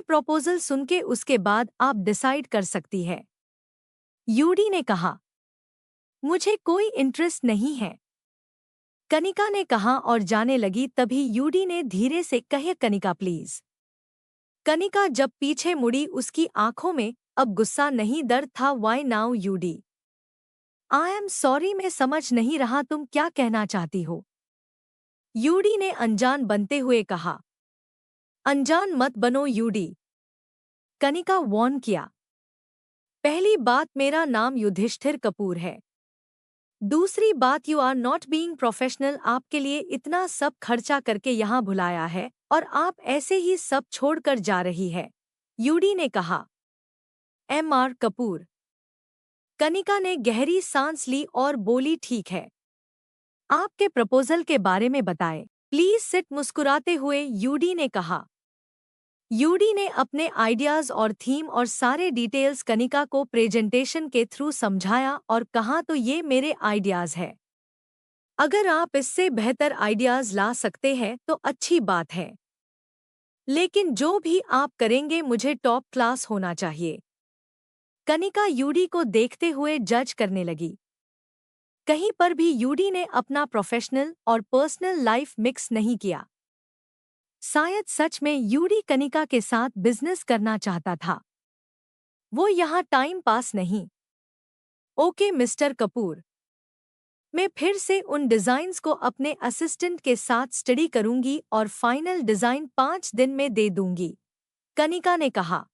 Proposal सुन के उसके बाद आप डिसाइड कर सकती है। यूडी ने कहा, मुझे कोई इंटरेस्ट नहीं है। कनिका ने कहा और जाने लगी। तभी यूडी ने धीरे से कहे, कनिका प्लीज। कनिका जब पीछे मुड़ी उसकी आंखों में अब गुस्सा नहीं दर्द था। Why now Yudi? I am sorry, मैं समझ नहीं रहा तुम क्या कहना चाहती हो। यूडी ने अनजान बनते हुए कहा। अनजान मत बनो यूडी, कनिका वॉर्न किया। पहली बात, मेरा नाम युधिष्ठिर कपूर है। दूसरी बात, you are not being professional. आपके लिए इतना सब खर्चा करके यहाँ बुलाया है और आप ऐसे ही सब छोड़कर जा रही है, यूडी ने कहा। एम.आर. कपूर। कनिका ने गहरी सांस ली और बोली, ठीक है, आपके प्रपोजल के बारे में बताएं। प्लीज सिट, मुस्कुराते हुए यूडी ने कहा। यूडी ने अपने आइडियाज और थीम और सारे डिटेल्स कनिका को प्रेजेंटेशन के थ्रू समझाया और कहा, तो ये मेरे आइडियाज है। अगर आप इससे बेहतर आइडियाज ला सकते हैं तो अच्छी बात है, लेकिन जो भी आप करेंगे मुझे टॉप क्लास होना चाहिए। कनिका यूडी को देखते हुए जज करने लगी। कहीं पर भी यूडी ने अपना प्रोफेशनल और पर्सनल लाइफ मिक्स नहीं किया। शायद सच में यूडी कनिका के साथ बिजनेस करना चाहता था, वो यहाँ टाइम पास नहीं। ओके मिस्टर कपूर, मैं फिर से उन डिजाइन्स को अपने असिस्टेंट के साथ स्टडी करूंगी और फाइनल डिजाइन 5 दिन में दे दूंगी, कनिका ने कहा।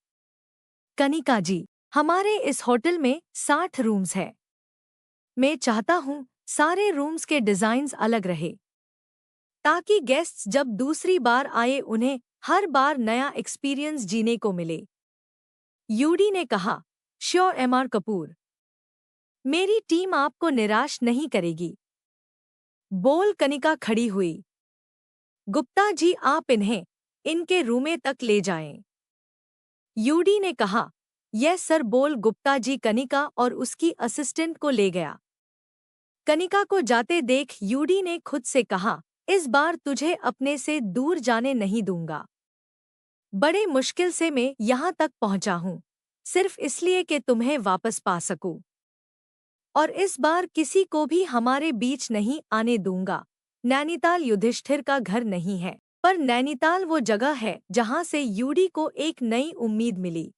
कनिका जी, हमारे इस होटल में 60 रूम्स है। मैं चाहता हूँ सारे रूम्स के डिजाइन्स अलग रहे, ताकि गेस्ट्स जब दूसरी बार आए उन्हें हर बार नया एक्सपीरियंस जीने को मिले, यूडी ने कहा। Sure MR. कपूर, मेरी टीम आपको निराश नहीं करेगी, बोल कनिका खड़ी हुई। गुप्ता जी, आप इन्हें इनके रूमे तक ले जाएं, यूडी ने कहा। यस सर, बोल गुप्ता जी कनिका और उसकी असिस्टेंट को ले गया। कनिका को जाते देख यूडी ने खुद से कहा, इस बार तुझे अपने से दूर जाने नहीं दूंगा। बड़े मुश्किल से मैं यहाँ तक पहुँचा हूँ, सिर्फ इसलिए कि तुम्हें वापस पा सकूं। और इस बार किसी को भी हमारे बीच नहीं आने दूंगा। नैनीताल युधिष्ठिर का घर नहीं है, पर नैनीताल वो जगह है जहाँ से यूडी को एक नई उम्मीद मिली।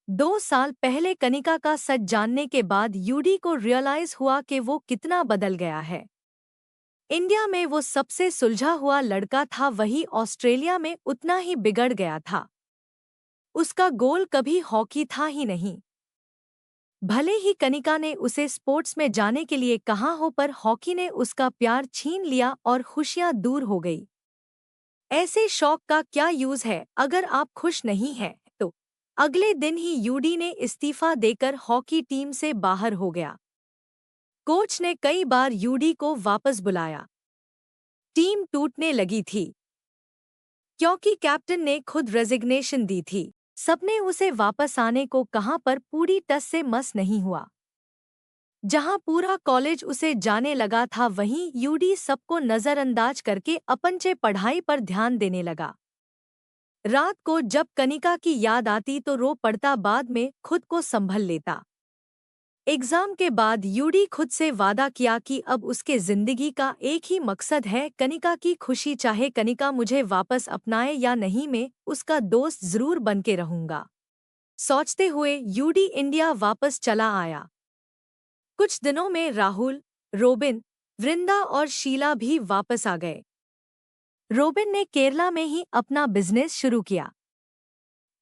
2 साल पहले कनिका का सच जानने के बाद यूडी को रियलाइज हुआ कि वो कितना बदल गया है। इंडिया में वो सबसे सुलझा हुआ लड़का था, वही ऑस्ट्रेलिया में उतना ही बिगड़ गया था। उसका गोल कभी हॉकी था ही नहीं। भले ही कनिका ने उसे स्पोर्ट्स में जाने के लिए कहा हो, पर हॉकी ने उसका प्यार छीन लिया और खुशियां दूर हो गई। ऐसे शौक का क्या यूज है अगर आप खुश नहीं हैं तो। अगले दिन ही यूडी ने इस्तीफा देकर हॉकी टीम से बाहर हो गया। कोच ने कई बार यूडी को वापस बुलाया। टीम टूटने लगी थी, क्योंकि कैप्टन ने खुद रेजिग्नेशन दी थी। सबने उसे वापस आने को कहा, पर पूरी टस से मस नहीं हुआ। जहां पूरा कॉलेज उसे जाने लगा था, वहीं यूडी सबको नजरअंदाज करके अपनचे पढ़ाई पर ध्यान देने लगा। रात को जब कनिका की याद आती तो रो पड़ता, बाद में खुद को संभल लेता। एग्जाम के बाद यूडी खुद से वादा किया कि अब उसके जिंदगी का एक ही मकसद है, कनिका की खुशी। चाहे कनिका मुझे वापस अपनाए या नहीं, मैं उसका दोस्त जरूर बनके रहूंगा। सोचते हुए यूडी इंडिया वापस चला आया। कुछ दिनों में राहुल, रोबिन, वृंदा और शीला भी वापस आ गए। रोबिन ने केरला में ही अपना बिजनेस शुरू किया।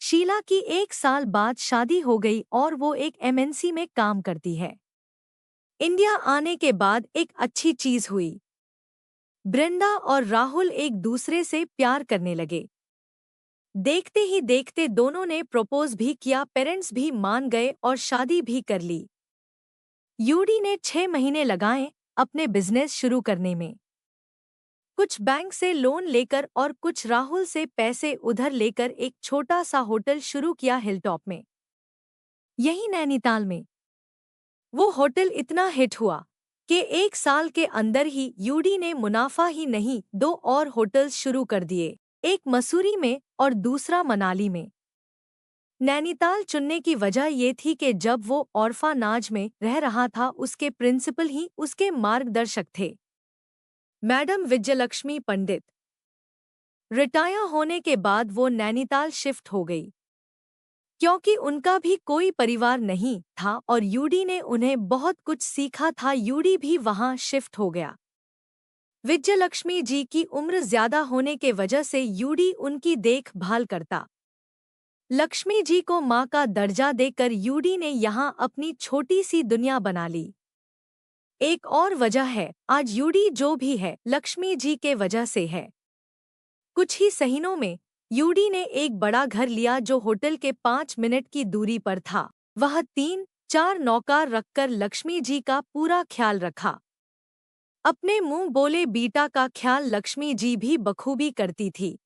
शीला की 1 साल बाद शादी हो गई और वो एक एमएनसी में काम करती है। इंडिया आने के बाद एक अच्छी चीज हुई। वृंदा और राहुल एक दूसरे से प्यार करने लगे। देखते ही देखते दोनों ने प्रपोज भी किया, पेरेंट्स भी मान गए और शादी भी कर ली। यूडी ने 6 महीने लगाए अपने बिजनेस शुरू करने में। कुछ बैंक से लोन लेकर और कुछ राहुल से पैसे उधार लेकर एक छोटा सा होटल शुरू किया हिलटॉप में, यही नैनीताल में। वो होटल इतना हिट हुआ कि 1 साल के अंदर ही यूडी ने मुनाफा ही नहीं 2 और होटल्स शुरू कर दिए। एक मसूरी में और दूसरा मनाली में। नैनीताल चुनने की वजह ये थी कि जब वो ऑर्फानाज में रह रहा था उसके प्रिंसिपल ही उसके मार्गदर्शक थे, मैडम विजयलक्ष्मी पंडित। रिटायर होने के बाद वो नैनीताल शिफ्ट हो गई क्योंकि उनका भी कोई परिवार नहीं था और यूडी ने उन्हें बहुत कुछ सीखा था। यूडी भी वहां शिफ्ट हो गया। विजयलक्ष्मी जी की उम्र ज्यादा होने के वजह से यूडी उनकी देखभाल करता। लक्ष्मी जी को माँ का दर्जा देकर यूडी ने यहाँ अपनी छोटी सी दुनिया बना ली। एक और वजह है, आज यूडी जो भी है लक्ष्मी जी के वजह से है। कुछ ही महीनों में यूडी ने एक बड़ा घर लिया जो होटल के 5 मिनट की दूरी पर था। वह 3-4 नौकर रखकर लक्ष्मी जी का पूरा ख्याल रखा। अपने मुंह बोले बीटा का ख्याल लक्ष्मी जी भी बखूबी करती थी।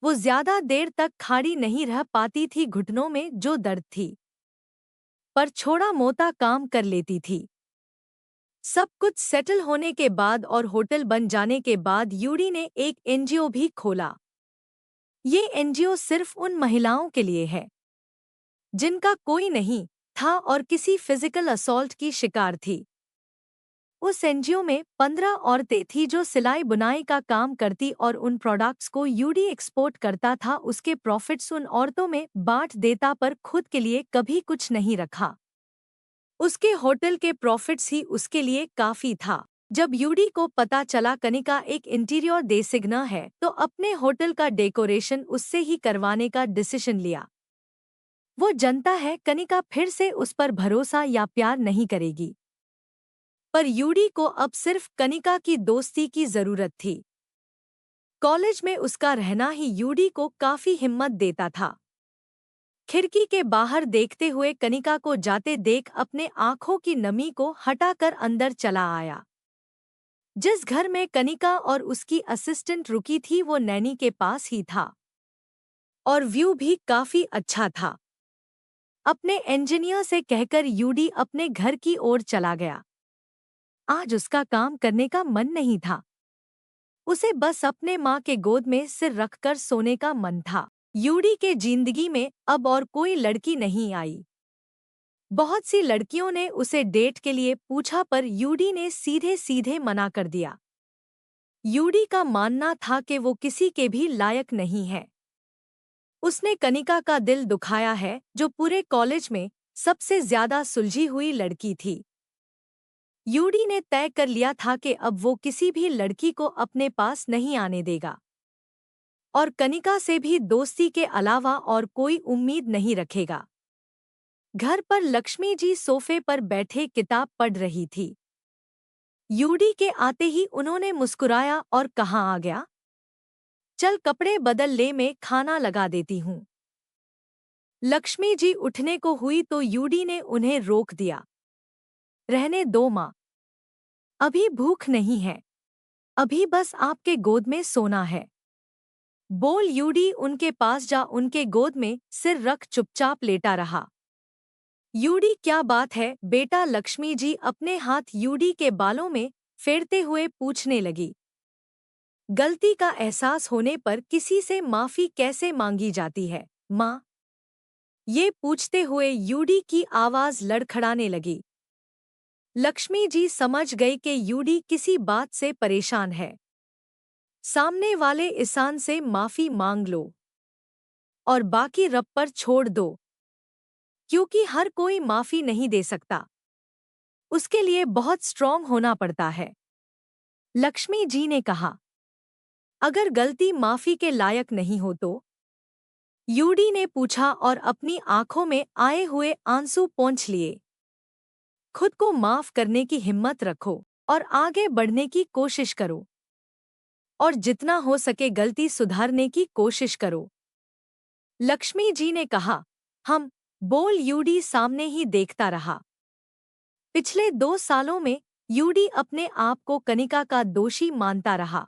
वो ज्यादा देर तक खड़ी नहीं रह पाती थी, घुटनों में जो दर्द थी, पर छोड़ा मोटा काम कर लेती थी। सब कुछ सेटल होने के बाद और होटल बन जाने के बाद यूडी ने एक एनजीओ भी खोला। ये एनजीओ सिर्फ उन महिलाओं के लिए है जिनका कोई नहीं था और किसी फिजिकल असॉल्ट की शिकार थी। उस एनजीओ में 15 औरतें थीं जो सिलाई बुनाई का काम करती और उन प्रोडक्ट्स को यूडी एक्सपोर्ट करता था। उसके प्रॉफिट्स उन औरतों में बांट देता पर खुद के लिए कभी कुछ नहीं रखा। उसके होटल के प्रॉफिट्स ही उसके लिए काफी था। जब यूडी को पता चला कनिका एक इंटीरियर डिजाइनर है तो अपने होटल का डेकोरेशन उससे ही करवाने का डिसीजन लिया। वो जनता है कनिका फिर से उस पर भरोसा या प्यार नहीं करेगी, पर यूडी को अब सिर्फ कनिका की दोस्ती की जरूरत थी। कॉलेज में उसका रहना ही यूडी को काफी हिम्मत देता था। खिड़की के बाहर देखते हुए कनिका को जाते देख अपने आंखों की नमी को हटाकर अंदर चला आया। जिस घर में कनिका और उसकी असिस्टेंट रुकी थी वो नैनी के पास ही था और व्यू भी काफी अच्छा था। अपने इंजीनियर से कहकर यूडी अपने घर की ओर चला गया। आज उसका काम करने का मन नहीं था, उसे बस अपने माँ के गोद में सिर रखकर सोने का मन था। यूडी के जिंदगी में अब और कोई लड़की नहीं आई। बहुत सी लड़कियों ने उसे डेट के लिए पूछा पर यूडी ने सीधे सीधे मना कर दिया। यूडी का मानना था कि वो किसी के भी लायक नहीं है। उसने कनिका का दिल दुखाया है जो पूरे कॉलेज में सबसे ज्यादा सुलझी हुई लड़की थी। यूडी ने तय कर लिया था कि अब वो किसी भी लड़की को अपने पास नहीं आने देगा और कनिका से भी दोस्ती के अलावा और कोई उम्मीद नहीं रखेगा। घर पर लक्ष्मी जी सोफे पर बैठे किताब पढ़ रही थी। यूडी के आते ही उन्होंने मुस्कुराया और कहा, आ गया? चल कपड़े बदल ले, मैं खाना लगा देती हूँ। लक्ष्मी जी उठने को हुई तो यूडी ने उन्हें रोक दिया। रहने दो माँ, अभी भूख नहीं है, अभी बस आपके गोद में सोना है। बोल यूडी उनके पास जा उनके गोद में सिर रख चुपचाप लेटा रहा। यूडी क्या बात है बेटा? लक्ष्मी जी अपने हाथ यूडी के बालों में फेरते हुए पूछने लगी। गलती का एहसास होने पर किसी से माफी कैसे मांगी जाती है माँ? ये पूछते हुए यूडी की आवाज लड़खड़ाने लगी। लक्ष्मी जी समझ गई कि यूडी किसी बात से परेशान है। सामने वाले इंसान से माफी मांग लो और बाकी रब पर छोड़ दो, क्योंकि हर कोई माफी नहीं दे सकता, उसके लिए बहुत स्ट्रॉन्ग होना पड़ता है। लक्ष्मी जी ने कहा, अगर गलती माफी के लायक नहीं हो तो? यूडी ने पूछा और अपनी आंखों में आए हुए आंसू पोंछ लिए। खुद को माफ करने की हिम्मत रखो और आगे बढ़ने की कोशिश करो और जितना हो सके गलती सुधारने की कोशिश करो। लक्ष्मी जी ने कहा, हम बोल यूडी सामने ही देखता रहा। पिछले 2 सालों में यूडी अपने आप को कनिका का दोषी मानता रहा।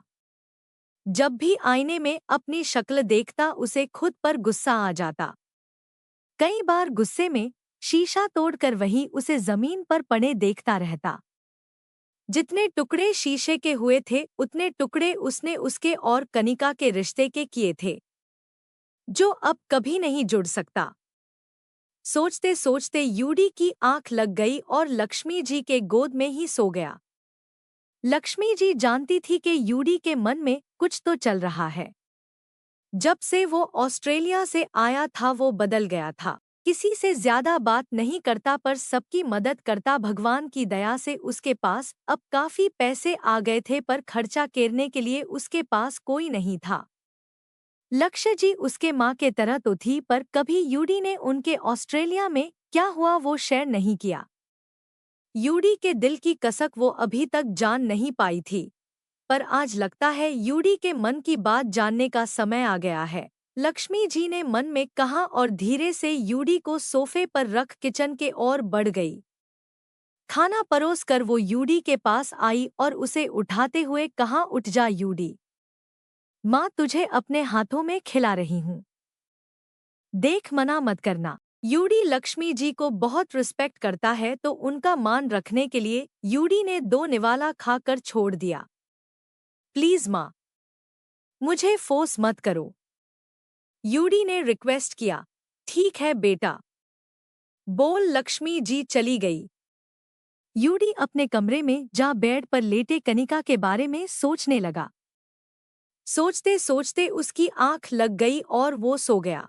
जब भी आईने में अपनी शक्ल देखता उसे खुद पर गुस्सा आ जाता। कई बार गुस्से में शीशा तोड़कर वही उसे जमीन पर पड़े देखता रहता। जितने टुकड़े शीशे के हुए थे उतने टुकड़े उसने उसके और कनिका के रिश्ते के किए थे, जो अब कभी नहीं जुड़ सकता। सोचते सोचते यूडी की आंख लग गई और लक्ष्मी जी के गोद में ही सो गया। लक्ष्मी जी जानती थी कि यूडी के मन में कुछ तो चल रहा है। जब से वो ऑस्ट्रेलिया से आया था वो बदल गया था। किसी से ज्यादा बात नहीं करता पर सबकी मदद करता। भगवान की दया से उसके पास अब काफी पैसे आ गए थे पर खर्चा करने के लिए उसके पास कोई नहीं था। लक्ष्य जी उसके माँ के तरह तो थी पर कभी यूडी ने उनके ऑस्ट्रेलिया में क्या हुआ वो शेयर नहीं किया। यूडी के दिल की कसक वो अभी तक जान नहीं पाई थी, पर आज लगता है यूडी के मन की बात जानने का समय आ गया है। लक्ष्मी जी ने मन में कहा और धीरे से यूडी को सोफे पर रख किचन के ओर बढ़ गई। खाना परोस कर वो यूडी के पास आई और उसे उठाते हुए कहा, उठ जा यूडी, माँ तुझे अपने हाथों में खिला रही हूँ, देख मना मत करना। यूडी लक्ष्मी जी को बहुत रिस्पेक्ट करता है तो उनका मान रखने के लिए यूडी ने 2 निवाला खाकर छोड़ दिया। प्लीज माँ, मुझे फोर्स मत करो, यूडी ने रिक्वेस्ट किया। ठीक है बेटा, बोल लक्ष्मी जी चली गई। यूडी अपने कमरे में जा बेड पर लेटे कनिका के बारे में सोचने लगा। सोचते सोचते उसकी आंख लग गई और वो सो गया।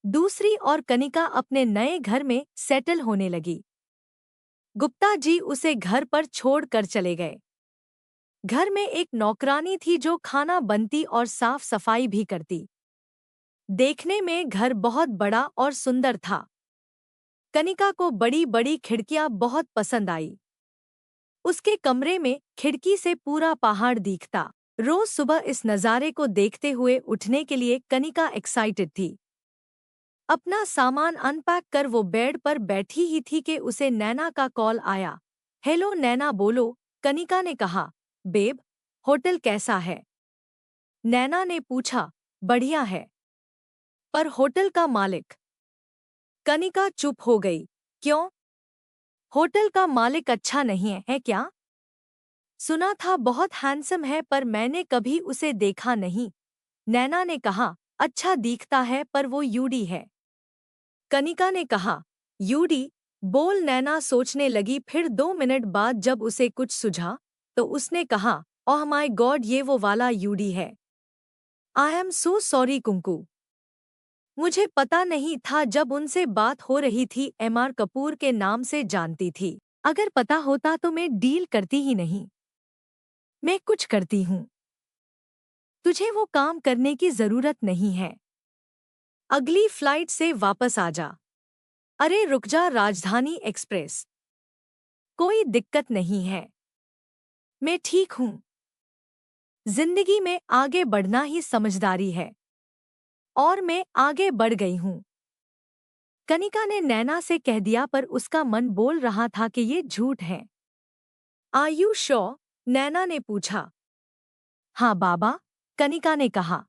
दूसरी ओर कनिका अपने नए घर में सेटल होने लगी। गुप्ता जी उसे घर पर छोड़ कर चले गए। घर में एक नौकरानी थी जो खाना बनती और साफ सफाई भी करती। देखने में घर बहुत बड़ा और सुंदर था। कनिका को बड़ी बड़ी खिड़कियां बहुत पसंद आई। उसके कमरे में खिड़की से पूरा पहाड़ दिखता। रोज सुबह इस नज़ारे को देखते हुए उठने के लिए कनिका एक्साइटेड थी। अपना सामान अनपैक कर वो बेड पर बैठी ही थी कि उसे नैना का कॉल आया। हेलो नैना बोलो, कनिका ने कहा। बेब, होटल कैसा है? नैना ने पूछा। बढ़िया है, पर होटल का मालिक? कनिका चुप हो गई। क्यों? होटल का मालिक अच्छा नहीं है क्या? सुना था बहुत हैंडसम है पर मैंने कभी उसे देखा नहीं। नैना ने कहा। अच्छा दिखता है पर वो यूडी है। कनिका ने कहा। यूडी? बोल नैना सोचने लगी, फिर 2 मिनट बाद जब उसे कुछ सुझा तो उसने कहा, ओह माय गॉड, ये वो वाला यूडी है। आई एम सो सॉरी कुंकू, मुझे पता नहीं था। जब उनसे बात हो रही थी एमआर कपूर के नाम से जानती थी। अगर पता होता तो मैं डील करती ही नहीं। मैं कुछ करती हूँ, तुझे वो काम करने की जरूरत नहीं है। अगली फ्लाइट से वापस आ जा। अरे रुक जा, राजधानी एक्सप्रेस। कोई दिक्कत नहीं है, मैं ठीक हूँ। जिंदगी में आगे बढ़ना ही समझदारी है, और मैं आगे बढ़ गई हूँ। कनिका ने नैना से कह दिया पर उसका मन बोल रहा था कि ये झूठ है। Are you sure? नैना ने पूछा। हाँ बाबा, कनिका ने कहा।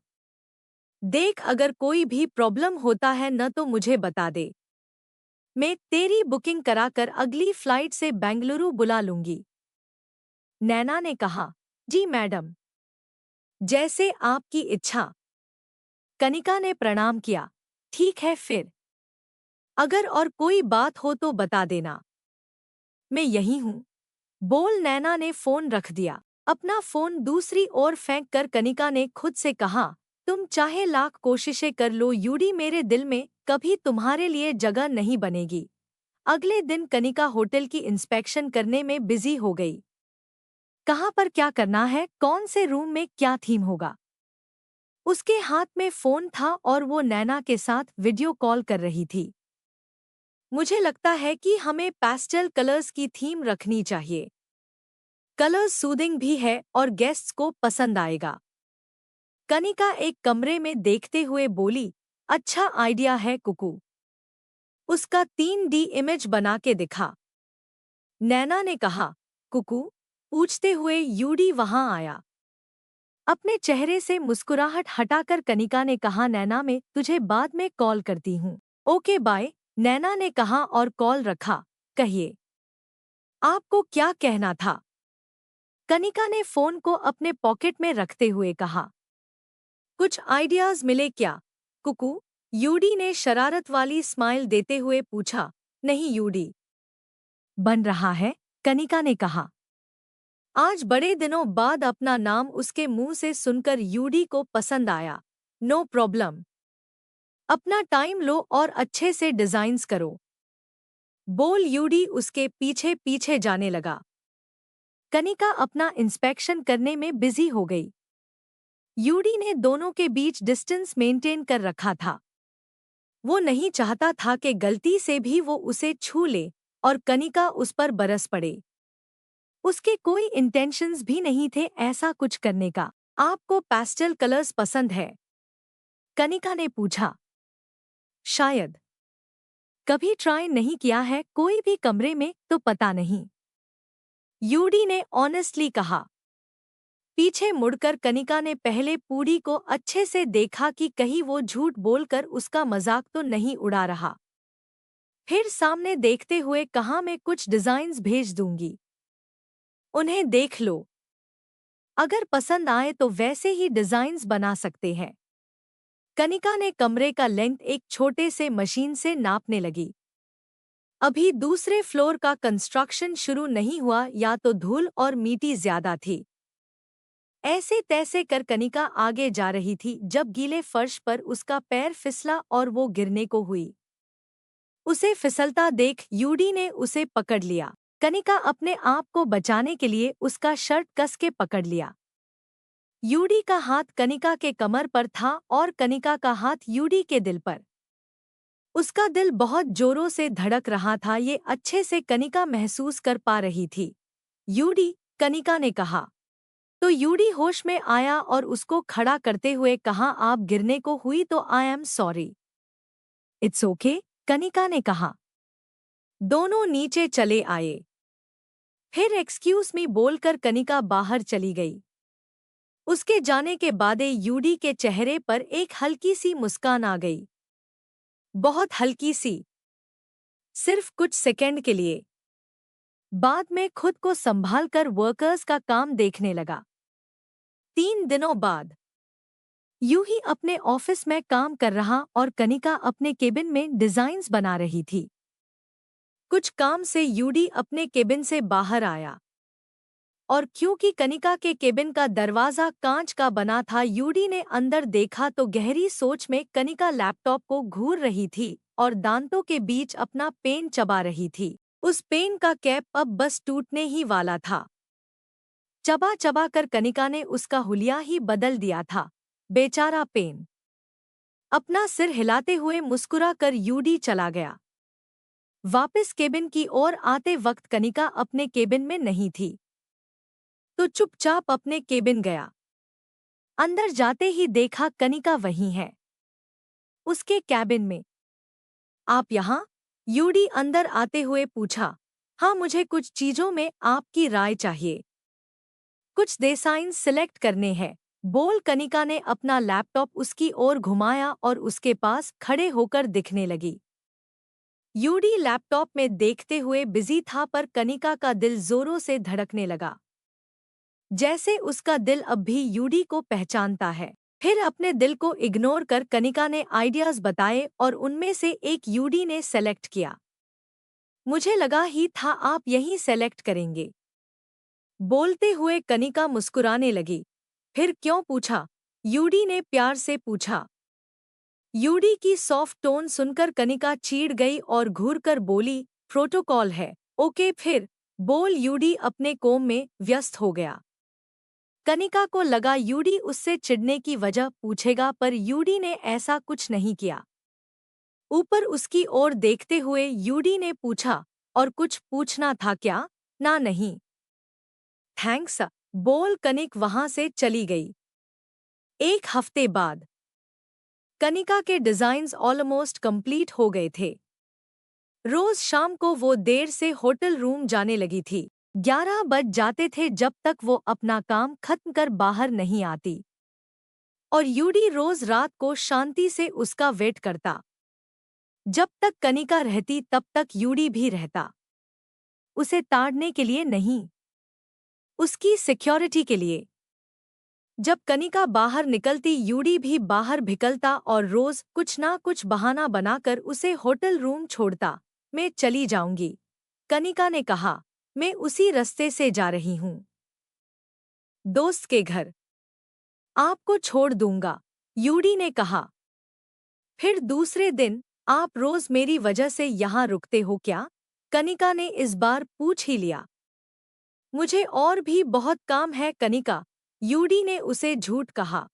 देख, अगर कोई भी प्रॉब्लम होता है न तो मुझे बता दे। मैं तेरी बुकिंग कराकर अगली फ्लाइट से बेंगलुरु बुला लूंगी। नैना ने कहा। जी मैडम, जैसे आपकी इच्छा। कनिका ने प्रणाम किया। ठीक है फिर, अगर और कोई बात हो तो बता देना, मैं यही हूँ। बोल नैना ने फोन रख दिया। अपना फोन दूसरी ओर फेंक कर कनिका ने खुद से कहा, तुम चाहे लाख कोशिशें कर लो यूडी, मेरे दिल में कभी तुम्हारे लिए जगह नहीं बनेगी। अगले दिन कनिका होटल की इंस्पेक्शन करने में बिजी हो गई। कहाँ पर क्या करना है, कौन से रूम में क्या थीम होगा। उसके हाथ में फोन था और वो नैना के साथ वीडियो कॉल कर रही थी। मुझे लगता है कि हमें पैस्टल कलर्स की थीम रखनी चाहिए। कलर्स सूदिंग भी है और गेस्ट्स को पसंद आएगा। कनिका एक कमरे में देखते हुए बोली। अच्छा आइडिया है कुकू। उसका 3D इमेज बना के दिखा। नैना ने कहा। कुकू? पूछते हुए यूडी वहां आया। अपने चेहरे से मुस्कुराहट हटाकर कनिका ने कहा, नैना मैं तुझे बाद में कॉल करती हूँ। ओके बाय, नैना ने कहा और कॉल रखा। कहिए, आपको क्या कहना था? कनिका ने फोन को अपने पॉकेट में रखते हुए कहा। कुछ आइडियाज मिले क्या, कुकू? यूडी ने शरारत वाली स्माइल देते हुए पूछा। नहीं यूडी। बन रहा है, कनिका ने कहा। आज बड़े दिनों बाद अपना नाम उसके मुंह से सुनकर यूडी को पसंद आया। No problem. अपना टाइम लो और अच्छे से डिजाइन्स करो। बोल यूडी उसके पीछे पीछे जाने लगा। कनिका अपना इंस्पेक्शन करने में बिजी हो गई। यूडी ने दोनों के बीच डिस्टेंस मेंटेन कर रखा था। वो नहीं चाहता था कि गलती से भी वो उसे छू ले और कनिका उस पर बरस पड़े। उसके कोई इंटेंशंस भी नहीं थे ऐसा कुछ करने का। आपको पैस्टल कलर्स पसंद है? कनिका ने पूछा। शायद। कभी ट्राई नहीं किया है कोई भी कमरे में तो पता नहीं, यूडी ने ऑनेस्टली कहा। पीछे मुड़कर कनिका ने पहले पूरी को अच्छे से देखा कि कहीं वो झूठ बोलकर उसका मजाक तो नहीं उड़ा रहा। फिर सामने देखते हुए कहा, मैं कुछ डिजाइन्स भेज दूंगी, उन्हें देख लो। अगर पसंद आए तो वैसे ही डिजाइन्स बना सकते हैं। कनिका ने कमरे का लेंथ एक छोटे से मशीन से नापने लगी। अभी दूसरे फ्लोर का कंस्ट्रक्शन शुरू नहीं हुआ, या तो धूल और मिट्टी ज्यादा थी। ऐसे तैसे कर कनिका आगे जा रही थी जब गीले फर्श पर उसका पैर फिसला और वो गिरने को हुई। उसे फिसलता देख यूडी ने उसे पकड़ लिया। कनिका अपने आप को बचाने के लिए उसका शर्ट कस के पकड़ लिया। यूडी का हाथ कनिका के कमर पर था और कनिका का हाथ यूडी के दिल पर। उसका दिल बहुत जोरों से धड़क रहा था, ये अच्छे से कनिका महसूस कर पा रही थी। यूडी, कनिका ने कहा। तो यूडी होश में आया और उसको खड़ा करते हुए कहा, आप गिरने को हुई तो आई am sorry. It's okay, Kanika ने कहा। दोनों नीचे चले आए। फिर एक्सक्यूज मी बोलकर कनिका बाहर चली गई। उसके जाने के बाद यूडी के चेहरे पर एक हल्की सी मुस्कान आ गई। बहुत हल्की सी, सिर्फ कुछ सेकंड के लिए। बाद में खुद को संभालकर वर्कर्स का काम देखने लगा। 3 दिनों बाद यूं ही अपने ऑफिस में काम कर रहा और कनिका अपने केबिन में डिजाइन्स बना रही थी। कुछ काम से यूडी अपने केबिन से बाहर आया और क्योंकि कनिका के केबिन का दरवाजा कांच का बना था, यूडी ने अंदर देखा तो गहरी सोच में कनिका लैपटॉप को घूर रही थी और दांतों के बीच अपना पेन चबा रही थी। उस पेन का कैप अब बस टूटने ही वाला था। चबा चबा कर कनिका ने उसका हुलिया ही बदल दिया था। बेचारा पेन। अपना सिर हिलाते हुए मुस्कुरा कर यूडी चला गया। वापस केबिन की ओर आते वक्त कनिका अपने केबिन में नहीं थी, तो चुपचाप अपने केबिन गया। अंदर जाते ही देखा कनिका वहीं है, उसके कैबिन में। आप यहाँ? यूडी अंदर आते हुए पूछा। हाँ, मुझे कुछ चीजों में आपकी राय चाहिए। कुछ डिजाइन सिलेक्ट करने हैं, बोल कनिका ने अपना लैपटॉप उसकी ओर घुमाया और उसके पास खड़े होकर दिखने लगी। यूडी लैपटॉप में देखते हुए बिजी था, पर कनिका का दिल जोरों से धड़कने लगा, जैसे उसका दिल अब भी यूडी को पहचानता है। फिर अपने दिल को इग्नोर कर कनिका ने आइडियाज बताए और उनमें से एक यूडी ने सेलेक्ट किया। मुझे लगा ही था आप यही सेलेक्ट करेंगे, बोलते हुए कनिका मुस्कुराने लगी। फिर क्यों पूछा? यूडी ने प्यार से पूछा। यूडी की सॉफ्ट टोन सुनकर कनिका चिढ़ गई और घूरकर बोली, प्रोटोकॉल है। ओके फिर, बोल यूडी अपने कोम में व्यस्त हो गया। कनिका को लगा यूडी उससे चिढ़ने की वजह पूछेगा, पर यूडी ने ऐसा कुछ नहीं किया। ऊपर उसकी ओर देखते हुए यूडी ने पूछा, और कुछ पूछना था क्या? ना नहीं, थैंक्स, बोल कनिक वहां से चली गई। 1 हफ्ते बाद कनिका के डिजाइन्स ऑलमोस्ट कंप्लीट हो गए थे। रोज शाम को वो देर से होटल रूम जाने लगी थी। 11 बज जाते थे जब तक वो अपना काम खत्म कर बाहर नहीं आती, और यूडी रोज रात को शांति से उसका वेट करता। जब तक कनिका रहती तब तक यूडी भी रहता, उसे ताड़ने के लिए नहीं, उसकी सिक्योरिटी के लिए। जब कनिका बाहर निकलती यूडी भी बाहर भिकलता और रोज कुछ ना कुछ बहाना बनाकर उसे होटल रूम छोड़ता। मैं चली जाऊंगी, कनिका ने कहा। मैं उसी रास्ते से जा रही हूँ, दोस्त के घर। आपको छोड़ दूंगा, यूडी ने कहा। फिर दूसरे दिन, आप रोज मेरी वजह से यहाँ रुकते हो क्या? कनिका ने इस बार पूछ ही लिया। मुझे और भी बहुत काम है कनिका, यूडी ने उसे झूठ कहा।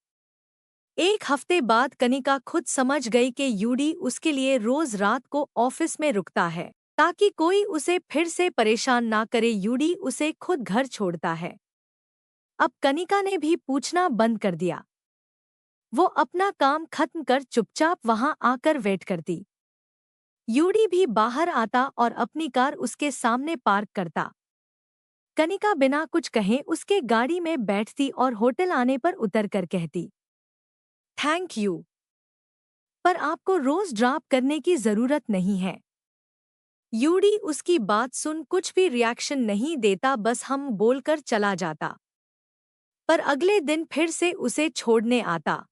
एक हफ्ते बाद कनिका खुद समझ गई कि यूडी उसके लिए रोज रात को ऑफिस में रुकता है ताकि कोई उसे फिर से परेशान ना करे। यूडी उसे खुद घर छोड़ता है। अब कनिका ने भी पूछना बंद कर दिया। वो अपना काम खत्म कर चुपचाप वहां आकर वेट करती। यूडी भी बाहर आता और अपनी कार उसके सामने पार्क करता। कनिका बिना कुछ कहे उसके गाड़ी में बैठती और होटल आने पर उतरकर कहती, थैंक यू, पर आपको रोज ड्रॉप करने की जरूरत नहीं है। यूडी उसकी बात सुन कुछ भी रिएक्शन नहीं देता, बस हम बोलकर चला जाता। पर अगले दिन फिर से उसे छोड़ने आता।